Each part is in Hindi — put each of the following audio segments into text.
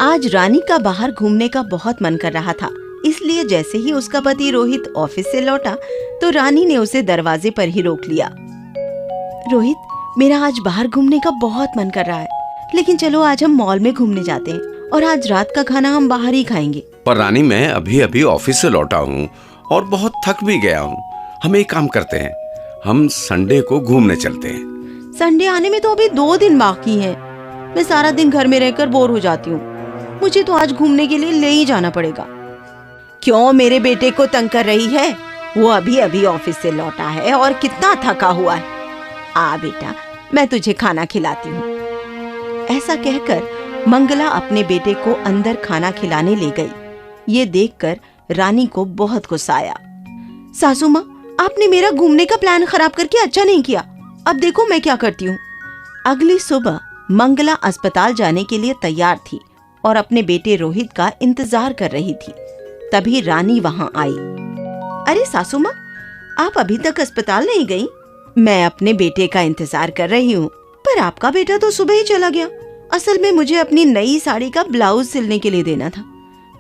आज रानी का बाहर घूमने का बहुत मन कर रहा था, इसलिए जैसे ही उसका पति रोहित ऑफिस से लौटा तो रानी ने उसे दरवाजे पर ही रोक लिया। रोहित, मेरा आज बाहर घूमने का बहुत मन कर रहा है, लेकिन चलो आज हम मॉल में घूमने जाते हैं और आज रात का खाना हम बाहर ही खाएंगे। पर रानी, मैं अभी अभी ऑफिस से लौटा हूँ और बहुत थक भी गया हूँ। हम एक काम करते हैं, हम संडे को घूमने चलते हैं। संडे आने में तो अभी 2 दिन बाकी हैं। मैं सारा दिन घर में रहकर बोर हो जाती हूँ। मुझे तो आज घूमने के लिए ले ही जाना पड़ेगा। क्यों मेरे बेटे को तंग कर रही है? वो अभी अभी ऑफिस से लौटा है और कितना थका हुआ है। आ बेटा, मैं तुझे खाना खिलाती हूँ। ऐसा कहकर मंगला अपने बेटे को अंदर खाना खिलाने ले गई। ये देखकर रानी को बहुत गुस्सा आया। सासू माँ, आपने मेरा घूमने का प्लान खराब करके अच्छा नहीं किया। अब देखो मैं क्या करती हूँ। अगली सुबह मंगला अस्पताल जाने के लिए तैयार थी और अपने बेटे रोहित का इंतजार कर रही थी। तभी रानी वहां आई। अरे सासू माँ, आप अभी तक अस्पताल नहीं गई? मैं अपने बेटे का इंतजार कर रही हूँ, पर आपका बेटा तो सुबह ही चला गया। असल में मुझे अपनी नई साड़ी का ब्लाउज सिलने के लिए देना था,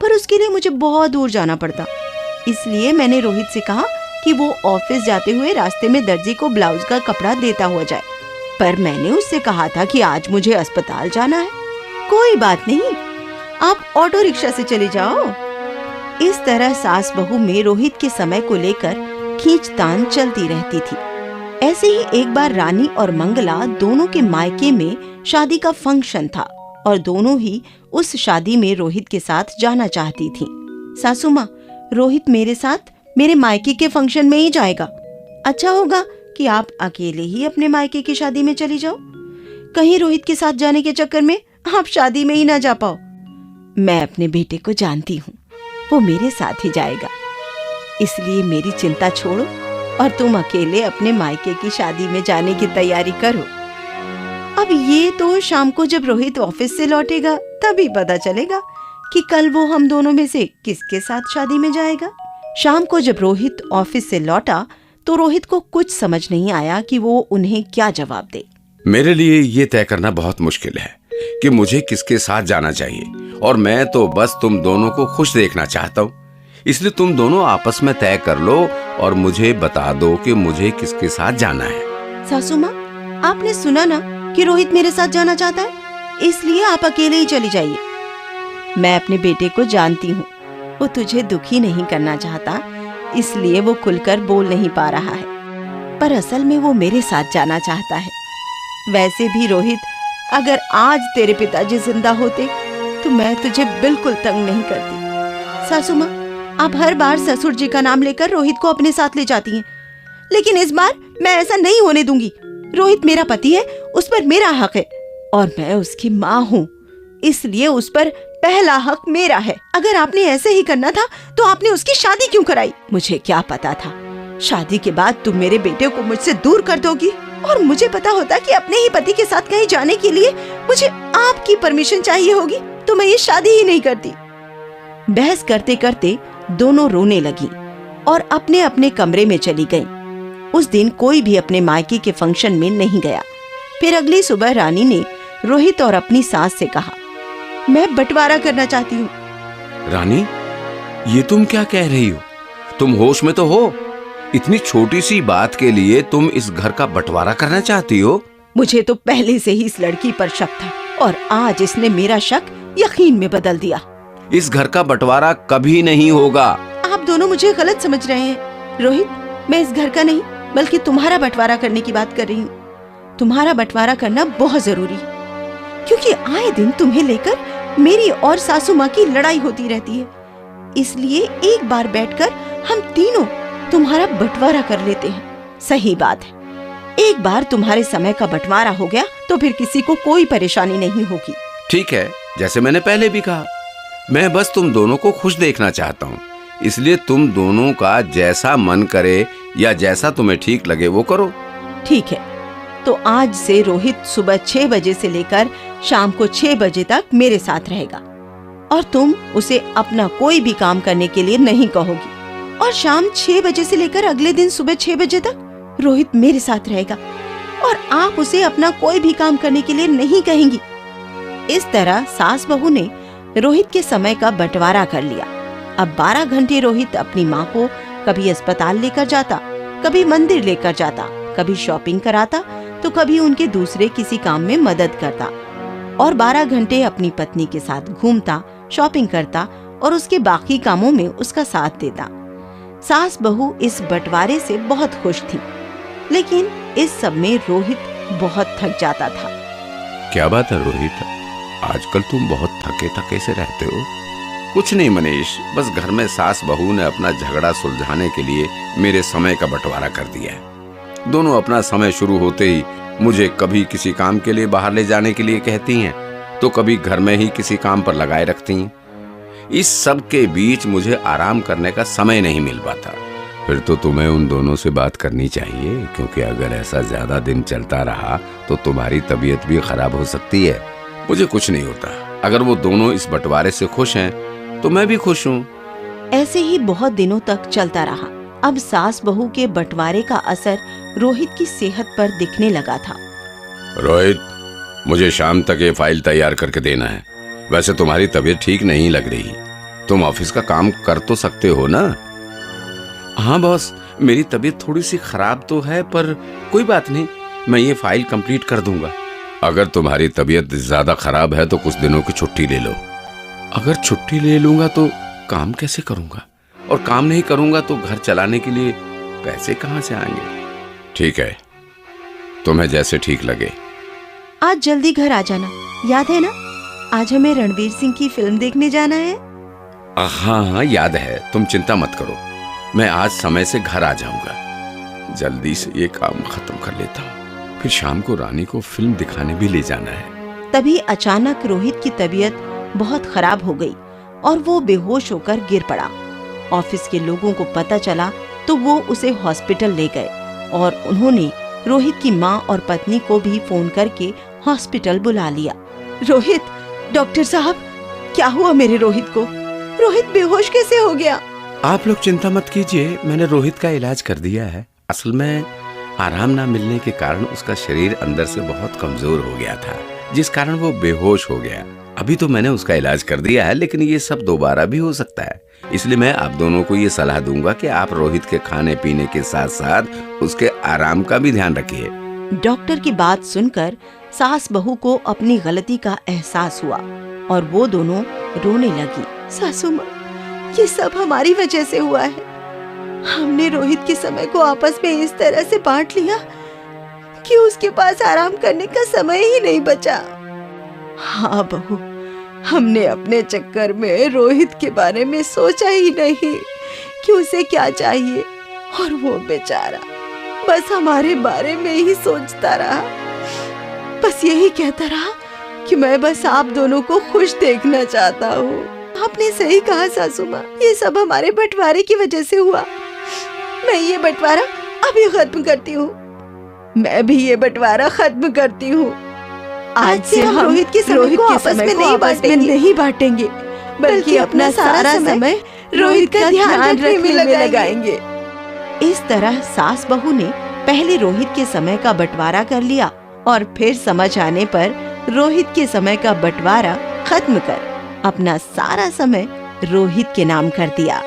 पर उसके लिए मुझे बहुत दूर जाना पड़ता। इसलिए मैंने रोहित से कहा कि वो ऑफिस जाते हुए रास्ते में दर्जी को ब्लाउज का कपड़ा देता हुआ जाए, पर मैंने उससे कहा था कि आज मुझे अस्पताल जाना है। कोई बात नहीं, आप ऑटो रिक्शा से चले जाओ। इस तरह सास बहू में रोहित के समय को लेकर खींचतान चलती रहती थी। ऐसे ही एक बार रानी और मंगला दोनों के मायके में शादी का फंक्शन था और दोनों ही उस शादी में रोहित के साथ जाना चाहती थी। सासू माँ, रोहित मेरे साथ मेरे मायके के फंक्शन में ही जाएगा। अच्छा होगा कि आप अकेले ही अपने मायके की शादी में चली जाओ। कहीं रोहित के साथ जाने के चक्कर में आप शादी में ही ना जा पाओ। मैं अपने बेटे को जानती हूँ, वो मेरे साथ ही जाएगा। इसलिए मेरी चिंता छोड़ो और तुम अकेले अपने मायके की शादी में जाने की तैयारी करो। अब ये तो शाम को जब रोहित ऑफिस से लौटेगा तभी पता चलेगा कि कल वो हम दोनों में से किसके साथ शादी में जाएगा। शाम को जब रोहित ऑफिस से लौटा तो रोहित को कुछ समझ नहीं आया कि वो उन्हें क्या जवाब दे। मेरे लिए ये तय करना बहुत मुश्किल है कि मुझे किसके साथ जाना चाहिए, और मैं तो बस तुम दोनों को खुश देखना चाहता हूँ। इसलिए तुम दोनों आपस में तय कर लो और मुझे बता दो कि मुझे किसके साथ जाना है। सासू माँ, आपने सुना ना कि रोहित मेरे साथ जाना चाहता है, इसलिए आप अकेले ही चली जाइए। मैं अपने बेटे को जानती हूँ, वो तुझे दुखी नहीं करना चाहता, इसलिए वो खुलकर बोल नहीं पा रहा है, पर असल में वो मेरे साथ जाना चाहता है। वैसे भी रोहित, अगर आज तेरे पिताजी जिंदा होते तो मैं तुझे बिल्कुल तंग नहीं करती। सासू माँ, आप हर बार ससुर जी का नाम लेकर रोहित को अपने साथ ले जाती हैं, लेकिन इस बार मैं ऐसा नहीं होने दूंगी। रोहित मेरा पति है, उस पर मेरा हक है और मैं उसकी माँ हूँ, इसलिए उस पर पहला हक मेरा है। अगर आपने ऐसे ही करना था तो आपने उसकी शादी क्यों कराई? मुझे क्या पता था शादी के बाद तुम मेरे बेटे को मुझसे दूर कर दोगी, और मुझे पता होता कि अपने ही पति के साथ कहीं जाने के लिए मुझे आपकी परमिशन चाहिए होगी तो मैं ये शादी ही नहीं करती। बहस करते करते दोनों रोने लगी और अपने अपने कमरे में चली गईं। उस दिन कोई भी अपने मायके के फंक्शन में नहीं गया। फिर अगली सुबह रानी ने रोहित और अपनी सास से कहा, मैं बंटवारा करना चाहती हूँ। रानी, ये तुम क्या कह रही हो? तुम होश में तो हो? इतनी छोटी सी बात के लिए तुम इस घर का बंटवारा करना चाहती हो? मुझे तो पहले से ही इस लड़की पर शक था और आज इसने मेरा शक यकीन में बदल दिया। इस घर का बंटवारा कभी नहीं होगा। आप दोनों मुझे गलत समझ रहे हैं। रोहित, मैं इस घर का नहीं बल्कि तुम्हारा बंटवारा करने की बात कर रही हूँ। तुम्हारा बंटवारा करना बहुत जरूरी है, क्योंकि आए दिन तुम्हें लेकर मेरी और सासू माँ की लड़ाई होती रहती है। इसलिए एक बार बैठकर हम तीनों तुम्हारा बंटवारा कर लेते हैं। सही बात है, एक बार तुम्हारे समय का बंटवारा हो गया तो फिर किसी को कोई परेशानी नहीं होगी। ठीक है, जैसे मैंने पहले भी कहा, मैं बस तुम दोनों को खुश देखना चाहता हूँ, इसलिए तुम दोनों का जैसा मन करे या जैसा तुम्हें ठीक लगे वो करो। ठीक है, तो आज से रोहित सुबह 6 बजे से लेकर शाम को 6 बजे तक मेरे साथ रहेगा और तुम उसे अपना कोई भी काम करने के लिए नहीं कहोगी। और शाम 6 बजे से लेकर अगले दिन सुबह 6 बजे तक रोहित मेरे साथ रहेगा और आप उसे अपना कोई भी काम करने के लिए नहीं कहेंगी। इस तरह सास बहू ने रोहित के समय का बंटवारा कर लिया। अब 12 घंटे रोहित अपनी माँ को कभी अस्पताल लेकर जाता, कभी मंदिर लेकर जाता, कभी शॉपिंग कराता, तो कभी उनके दूसरे किसी काम में मदद करता, और 12 घंटे अपनी पत्नी के साथ घूमता, शॉपिंग करता और उसके बाकी कामों में उसका साथ देता। सास बहू इस बंटवारे से बहुत खुश थी, लेकिन इस सब में रोहित बहुत थक जाता था। क्या बात है रोहित, आजकल तुम बहुत थके थके से रहते हो? कुछ नहीं मनीष, बस घर में सास बहू ने अपना झगड़ा सुलझाने के लिए मेरे समय का बंटवारा कर दिया है। दोनों अपना समय शुरू होते ही मुझे कभी किसी काम के लिए बाहर ले जाने के लिए कहती हैं, तो कभी घर में ही किसी काम पर लगाए रखती हैं। इस सब के बीच मुझे आराम करने का समय नहीं मिल पाता। फिर तो तुम्हें उन दोनों से बात करनी चाहिए, क्योंकि अगर ऐसा ज्यादा दिन चलता रहा तो तुम्हारी तबीयत भी खराब हो सकती है। मुझे कुछ नहीं होता, अगर वो दोनों इस बंटवारे से खुश हैं तो मैं भी खुश हूँ। ऐसे ही बहुत दिनों तक चलता रहा। अब सास बहू के बंटवारे का असर रोहित की सेहत पर दिखने लगा था। रोहित, मुझे शाम तक ये फाइल तैयार करके देना है। वैसे तुम्हारी तबीयत ठीक नहीं लग रही, तुम ऑफिस का काम कर तो सकते हो ना? हाँ बॉस, मेरी तबीयत थोड़ी सी खराब तो है, पर कोई बात नहीं, मैं ये फाइल कंप्लीट कर दूंगा। अगर तुम्हारी तबीयत ज्यादा खराब है तो कुछ दिनों की छुट्टी ले लो। अगर छुट्टी ले लूंगा तो काम कैसे करूंगा, और काम नहीं करूंगा तो घर चलाने के लिए पैसे कहाँ से आएंगे? ठीक है, तुम्हें जैसे ठीक लगे। आज जल्दी घर आ जाना, याद है ना? आज हमें रणवीर सिंह की फिल्म देखने जाना है। हाँ हाँ याद है, तुम चिंता मत करो, मैं आज समय से घर आ जाऊंगा। जल्दी से ये काम खत्म कर लेता हूँ, फिर शाम को रानी को फिल्म दिखाने भी ले जाना है। तभी अचानक रोहित की तबीयत बहुत खराब हो गई और वो बेहोश होकर गिर पड़ा। ऑफिस के लोगों को पता चला तो वो उसे हॉस्पिटल ले गए, और उन्होंने रोहित की माँ और पत्नी को भी फोन करके हॉस्पिटल बुला लिया। रोहित, डॉक्टर साहब, क्या हुआ मेरे रोहित को? रोहित बेहोश कैसे हो गया? आप लोग चिंता मत कीजिए, मैंने रोहित का इलाज कर दिया है। असल में आराम ना मिलने के कारण उसका शरीर अंदर से बहुत कमजोर हो गया था, जिस कारण वो बेहोश हो गया। अभी तो मैंने उसका इलाज कर दिया है, लेकिन ये सब दोबारा भी हो सकता है। इसलिए मैं आप दोनों को ये सलाह दूंगा कि आप रोहित के खाने पीने के साथ साथ उसके आराम का भी ध्यान रखिए। डॉक्टर की बात सुनकर सास बहू को अपनी गलती का एहसास हुआ और वो दोनों रोने लगी। सासू माँ, ये सब हमारी वजह से हुआ है। हमने रोहित के समय को आपस में इस तरह से बांट लिया कि उसके पास आराम करने का समय ही नहीं बचा। हाँ बहू, हमने अपने चक्कर में रोहित के बारे में सोचा ही नहीं कि उसे क्या चाहिए, और वो बेचारा बस हमारे बारे में ही सोचता रहा। बस यही कहता रहा कि मैं बस आप दोनों को खुश देखना चाहता हूँ। आपने सही कहा सासू माँ, ये सब हमारे बंटवारे की वजह से हुआ। मैं ये बंटवारा अभी खत्म करती हूँ। मैं भी ये बंटवारा खत्म करती हूँ। आज से हम रोहित के समय को आपस में नहीं बांटेंगे, बल्कि अपना सारा समय रोहित का ध्यान रखने में लगाएंगे। इस तरह सास बहू ने पहले रोहित के समय का बंटवारा कर लिया, और फिर समझ आने पर रोहित के समय का बंटवारा खत्म कर अपना सारा समय रोहित के नाम कर दिया।